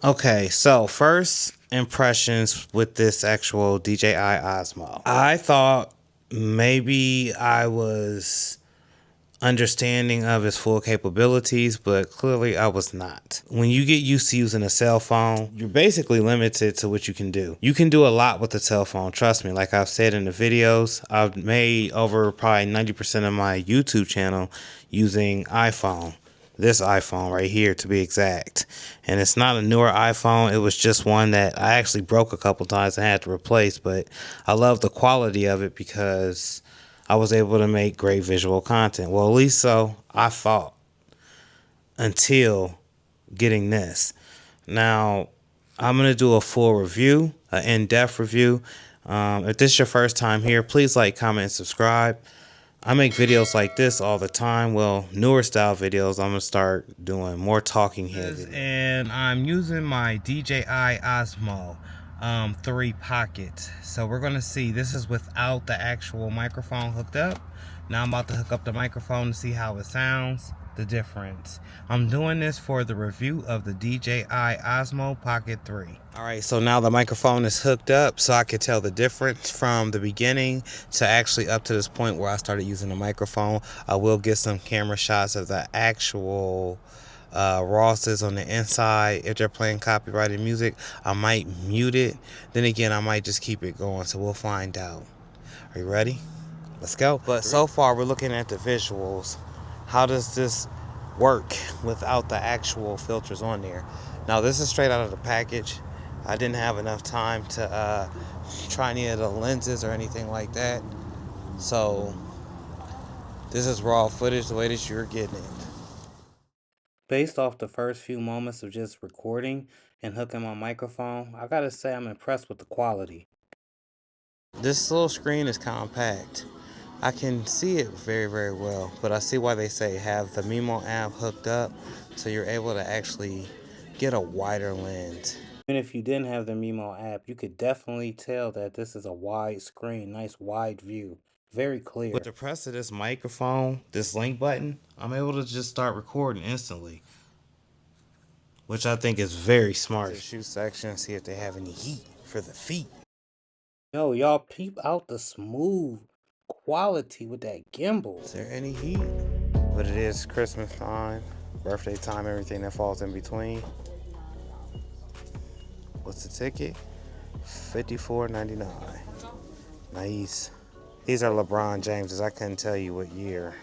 Okay, so first impressions with this actual DJI Osmo. I thought maybe I was understanding of its full capabilities, but clearly I was not. When you get used to using a cell phone, you're basically limited to what you can do. You can do a lot with the cell phone, trust me. Like I've said in the videos, I've made over probably 90% of my YouTube channel using iPhone. This iPhone right here to be exact. And it's not a newer iPhone, it was just one that I actually broke a couple times and had to replace, but I love the quality of it because I was able to make great visual content. Well, at least so I thought until getting this. Now, I'm going to do a full review, an in-depth review. If this is your first time here, please like, comment, and subscribe. I make videos like this all the time. Well, newer style videos. I'm going to start doing more talking heads. And I'm using my DJI Osmo 3 Pocket. So we're going to see. This is without the actual microphone hooked up. Now I'm about to hook up the microphone to see how it sounds. The difference. I'm doing this for the review of the DJI Osmo Pocket 3. Alright, so now the microphone is hooked up so I can tell the difference from the beginning to actually up to this point where I started using the microphone. I will get some camera shots of the actual Rosses on the inside. If they're playing copyrighted music, I might mute it. Then again, I might just keep it going, so we'll find out. Are you ready? Let's go. But so far we're looking at the visuals. How does this work without the actual filters on there? Now this is straight out of the package. I didn't have enough time to try any of the lenses or anything like that. So this is raw footage the way that you're getting it. Based off the first few moments of just recording and hooking my microphone, I gotta say I'm impressed with the quality. This little screen is compact. I can see it very, very well, but I see why they say have the Mimo app hooked up so you're able to actually get a wider lens. Even if you didn't have the Mimo app, you could definitely tell that this is a wide screen, nice wide view, very clear. With the press of this microphone, this link button, I'm able to just start recording instantly, which I think is very smart. The shoe section, see if they have any heat for the feet. Yo, y'all peep out the smooth quality with that gimbal. Is there any heat? But it is Christmas time, birthday time, everything that falls in between. What's the ticket? $54.99. Nice. These are LeBron James's. I couldn't tell you what year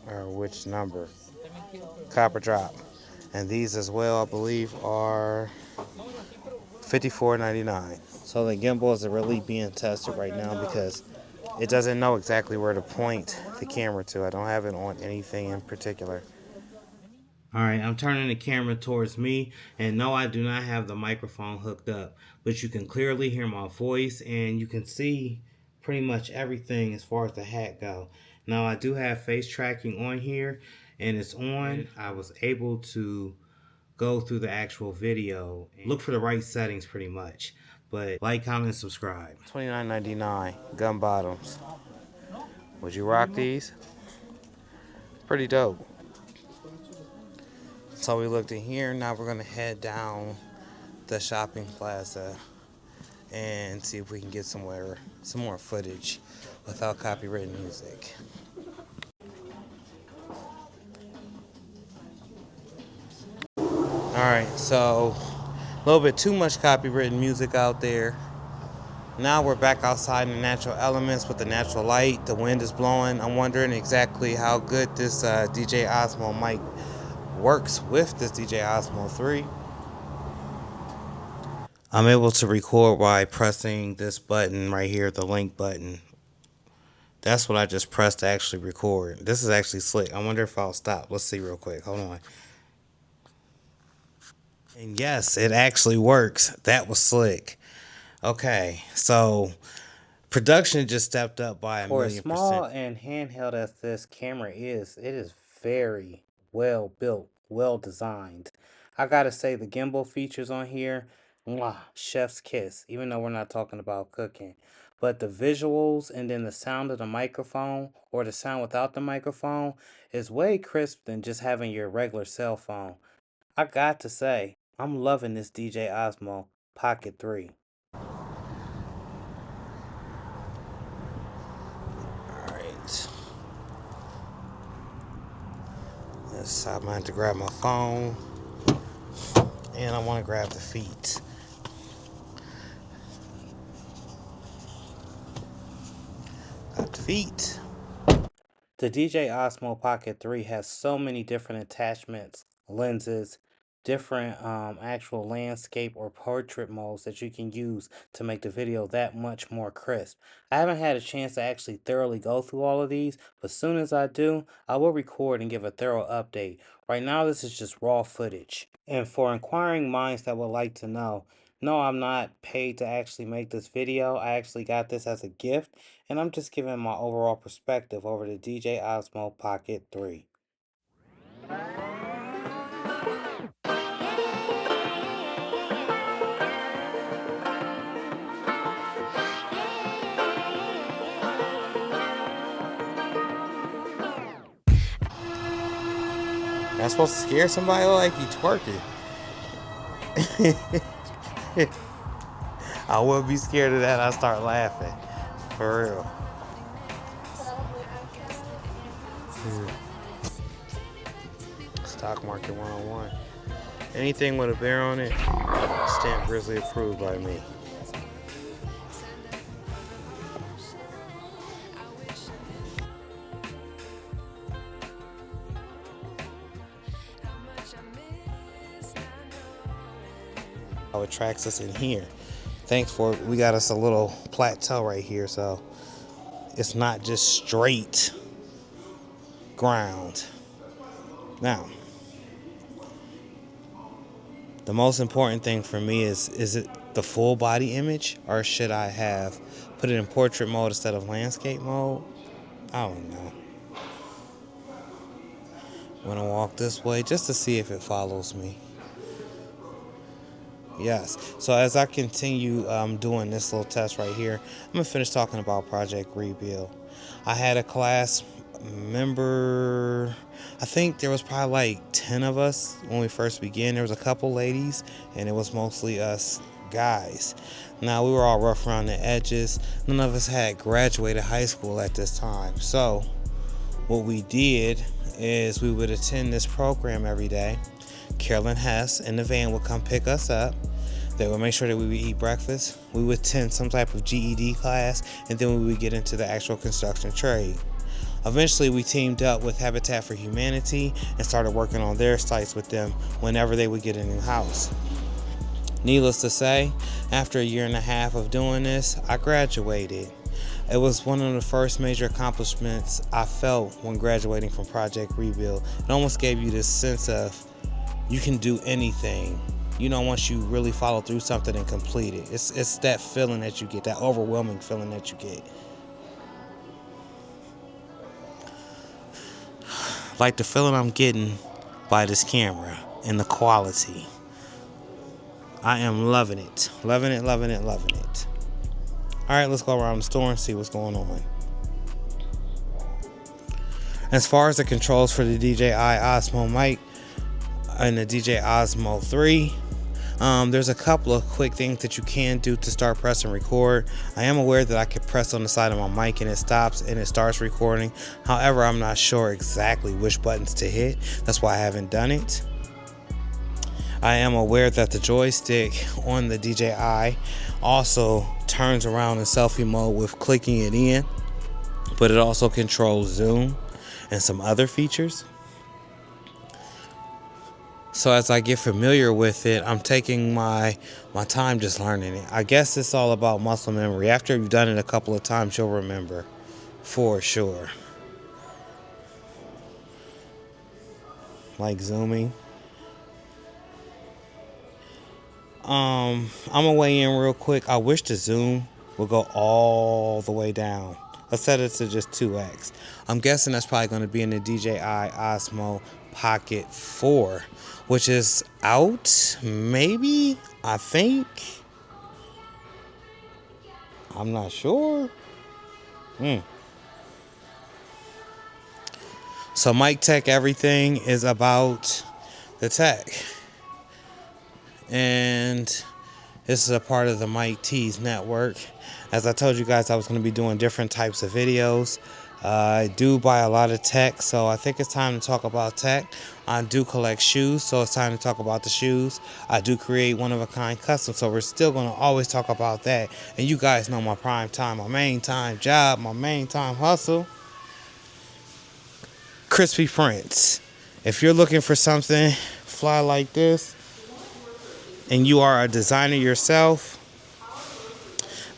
or which number. Copper drop. And these as well, I believe, are $54.99. So the gimbal is really being tested right now because it doesn't know exactly where to point the camera to. I don't have it on anything in particular. Alright, I'm turning the camera towards me, and no, I do not have the microphone hooked up, but you can clearly hear my voice and you can see pretty much everything as far as the hat go. Now I do have face tracking on here and it's on. I was able to go through the actual video and look for the right settings pretty much. But like, comment, and subscribe. $29.99 gun bottoms. Would you rock these? Pretty dope. So we looked in here. Now we're gonna head down the shopping plaza and see if we can get some more footage without copyrighted music. Alright, so a little bit too much copywritten music out there. Now we're back outside in the natural elements with the natural light. The wind is blowing. I'm wondering exactly how good this DJI Osmo mic works with this DJI Osmo 3. I'm able to record by pressing this button right here, the link button. That's what I just pressed to actually record. This is actually slick. I wonder if I'll stop. Let's see real quick. Hold on. And yes, it actually works. That was slick. Okay, so production just stepped up by a million percent. For as small and handheld as this camera is, it is very well built, well designed. I gotta say the gimbal features on here, mwah, chef's kiss, even though we're not talking about cooking. But the visuals and then the sound of the microphone or the sound without the microphone is way crisp than just having your regular cell phone. I got to say, I'm loving this DJI Osmo Pocket 3. Alright. I'm going to have to grab my phone. And I want to grab the feet. Got the feet. The DJI Osmo Pocket 3 has so many different attachments, lenses, different actual landscape or portrait modes that you can use to make the video that much more crisp. I haven't had a chance to actually thoroughly go through all of these, but as soon as I do, I will record and give a thorough update. Right now, this is just raw footage. And for inquiring minds that would like to know, no, I'm not paid to actually make this video. I actually got this as a gift, and I'm just giving my overall perspective over the DJI Osmo Pocket 3. That's supposed to scare somebody like you twerking. I would be scared of that. I start laughing. For real. Stock market 101. Anything with a bear on it, stamp Grizzly approved by me. How it tracks us in here. Thanks for it. We got us a little plateau right here, so it's not just straight ground. Now, the most important thing for me is it the full body image, or should I have put it in portrait mode instead of landscape mode? I don't know. I'm gonna walk this way just to see if it follows me. Yes. So as I continue doing this little test right here, I'm gonna finish talking about Project Rebuild. I had a class member. I think there was probably like 10 of us when we first began. There was a couple ladies, and it was mostly us guys. Now we were all rough around the edges. None of us had graduated high school at this time. So what we did is we would attend this program every day. Carolyn Hess in the van would come pick us up. They would make sure that we would eat breakfast. We would attend some type of GED class, and then we would get into the actual construction trade. Eventually, we teamed up with Habitat for Humanity and started working on their sites with them whenever they would get a new house. Needless to say, after a year and a half of doing this, I graduated. It was one of the first major accomplishments I felt when graduating from Project Rebuild. It almost gave you this sense of you can do anything, once you really follow through something and complete it. It's that feeling that you get, that overwhelming feeling that you get. Like the feeling I'm getting by this camera and the quality. I am loving it. Loving it, loving it, loving it. All right, let's go around the store and see what's going on. As far as the controls for the DJI Osmo mic and the DJI Osmo 3, there's a couple of quick things that you can do to start press and record. I am aware that I can press on the side of my mic and it stops and it starts recording. However, I'm not sure exactly which buttons to hit. That's why I haven't done it. I am aware that the joystick on the DJI also turns around in selfie mode with clicking it in, but it also controls zoom and some other features. So as I get familiar with it, I'm taking my time just learning it. I guess it's all about muscle memory. After you've done it a couple of times, you'll remember for sure. Like zooming. I'm gonna weigh in real quick. I wish the zoom would go all the way down. Let's set it to just 2x. I'm guessing that's probably going to be in the DJI Osmo Pocket 4, which is out, maybe, I think. I'm not sure. So mic tech, everything is about the tech. And this is a part of the Mike T's network. As I told you guys, I was going to be doing different types of videos. I do buy a lot of tech, so I think it's time to talk about tech. I do collect shoes, so it's time to talk about the shoes. I do create one-of-a-kind custom, so we're still going to always talk about that. And you guys know my prime time, my main time job, my main time hustle, crispy prints. If you're looking for something fly like this, and you are a designer yourself,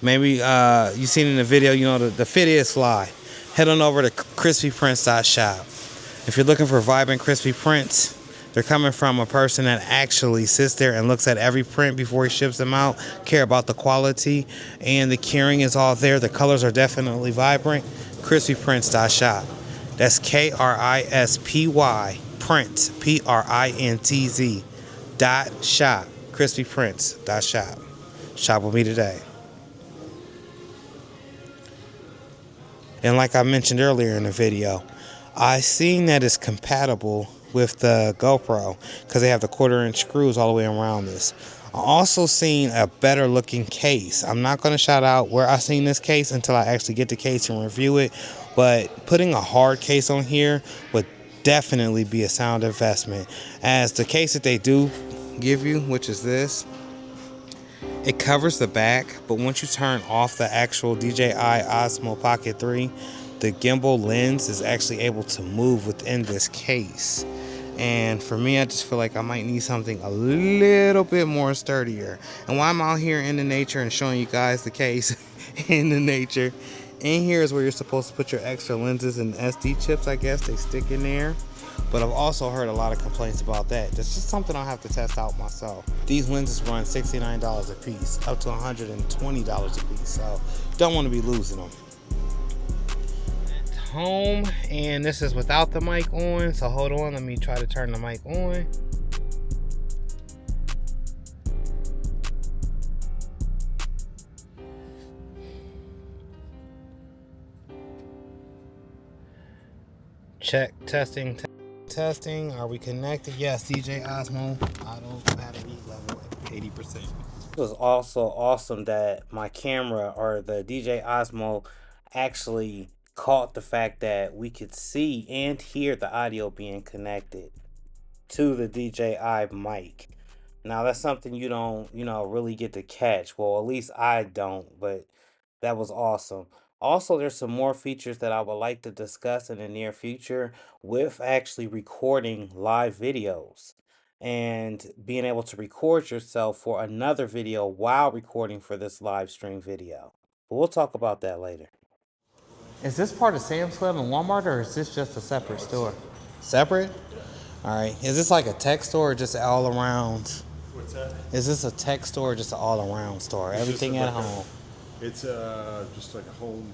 maybe you seen in the video, you know, the fit is fly. Head on over to crispyprints.shop. If you're looking for vibrant crispy prints, they're coming from a person that actually sits there and looks at every print before he ships them out, care about the quality, and the curing is all there. The colors are definitely vibrant. Crispyprints.shop. That's KRISPY Prints, PRINTZ .shop. Crispyprints.shop. Shop with me today. And like I mentioned earlier in the video, I seen that it's compatible with the GoPro because they have the 1/4-inch screws all the way around this. I also seen a better looking case. I'm not going to shout out where I seen this case until I actually get the case and review it, but putting a hard case on here would definitely be a sound investment, as the case that they do give you, which is this, it covers the back, but once you turn off the actual DJI Osmo Pocket 3, the gimbal lens is actually able to move within this case. And for me, I just feel like I might need something a little bit more sturdier. And while I'm out here in the nature and showing you guys the case in the nature, in here is where you're supposed to put your extra lenses and SD chips, I guess. They stick in there. But I've also heard a lot of complaints about that. That's just something I'll have to test out myself. These lenses run $69 a piece, up to $120 a piece. So don't want to be losing them. Home, and this is without the mic on. So hold on, let me try to turn the mic on. Check, testing. Testing, are we connected? Yes, DJI Osmo auto battery level at 80%. It was also awesome that my camera, or the DJI Osmo, actually caught the fact that we could see and hear the audio being connected to the DJI mic. Now that's something you don't, really get to catch. Well, at least I don't, but that was awesome. Also, there's some more features that I would like to discuss in the near future with actually recording live videos and being able to record yourself for another video while recording for this live stream video. But we'll talk about that later. Is this part of Sam's Club and Walmart, or is this just a separate store? Separate? All right. Is this like a tech store or just all around? What's that? Is this a tech store or just an all around store? It's Everything at like home. It's just like a home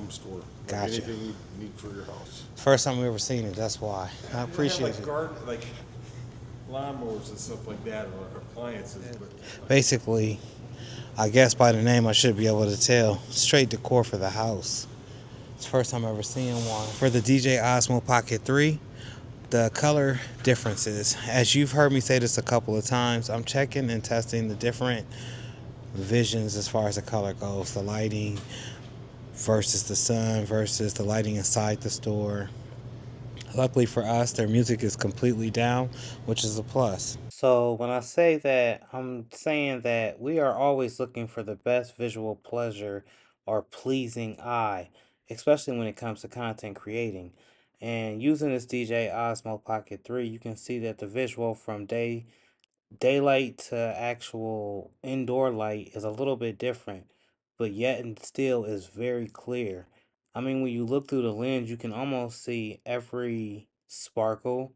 store. Like Gotcha. anything you need for your house. First time we ever seen it. That's why. I appreciate like it. garden, like lawnmowers and stuff like that, or appliances. But, Basically, I guess by the name I should be able to tell. Straight decor for the house. It's the first time I've ever seen one. For the DJI Osmo Pocket 3, the color differences. As you've heard me say this a couple of times, I'm checking and testing the different visions as far as the color goes. The lighting versus the sun versus the lighting inside the store. Luckily for us, their music is completely down, which is a plus. So when I say that, I'm saying that we are always looking for the best visual pleasure or pleasing eye, especially when it comes to content creating. And using this DJI Osmo Pocket 3, you can see that the visual from daylight to actual indoor light is a little bit different, but yet and still is very clear. I mean, when you look through the lens, you can almost see every sparkle,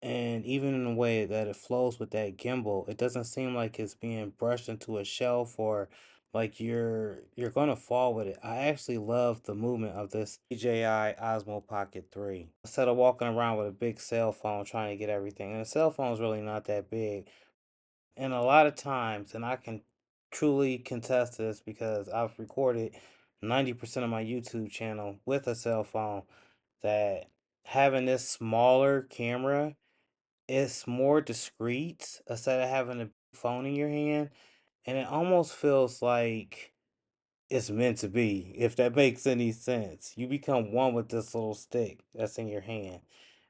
and even in the way that it flows with that gimbal, it doesn't seem like it's being brushed into a shelf or like you're gonna fall with it. I actually love the movement of this DJI Osmo Pocket 3. Instead of walking around with a big cell phone trying to get everything, and the cell phone is really not that big. And a lot of times, and I can truly contest this because I've recorded 90% of my YouTube channel with a cell phone, that having this smaller camera it's more discreet instead of having a phone in your hand, and it almost feels like it's meant to be, if that makes any sense. You become one with this little stick that's in your hand.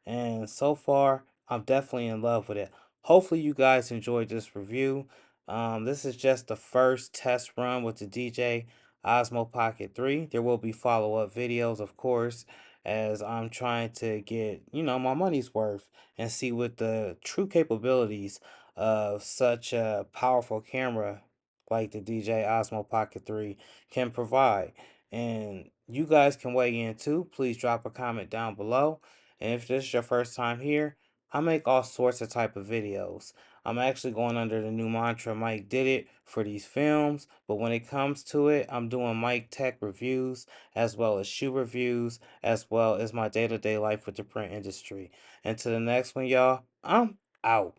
And so far, I'm definitely in love with it. Hopefully, you guys enjoyed this review. This is just the first test run with the DJ Osmo Pocket 3. There will be follow-up videos, of course, as I'm trying to get, my money's worth and see what the true capabilities of such a powerful camera like the DJI Osmo Pocket 3 can provide. And you guys can weigh in too. Please drop a comment down below. And if this is your first time here, I make all sorts of type of videos. I'm actually going under the new mantra Mike did it for these films, but when it comes to it, I'm doing Mike Tech reviews as well as shoe reviews as well as my day-to-day life with the print industry. And to the next one, y'all, I'm out.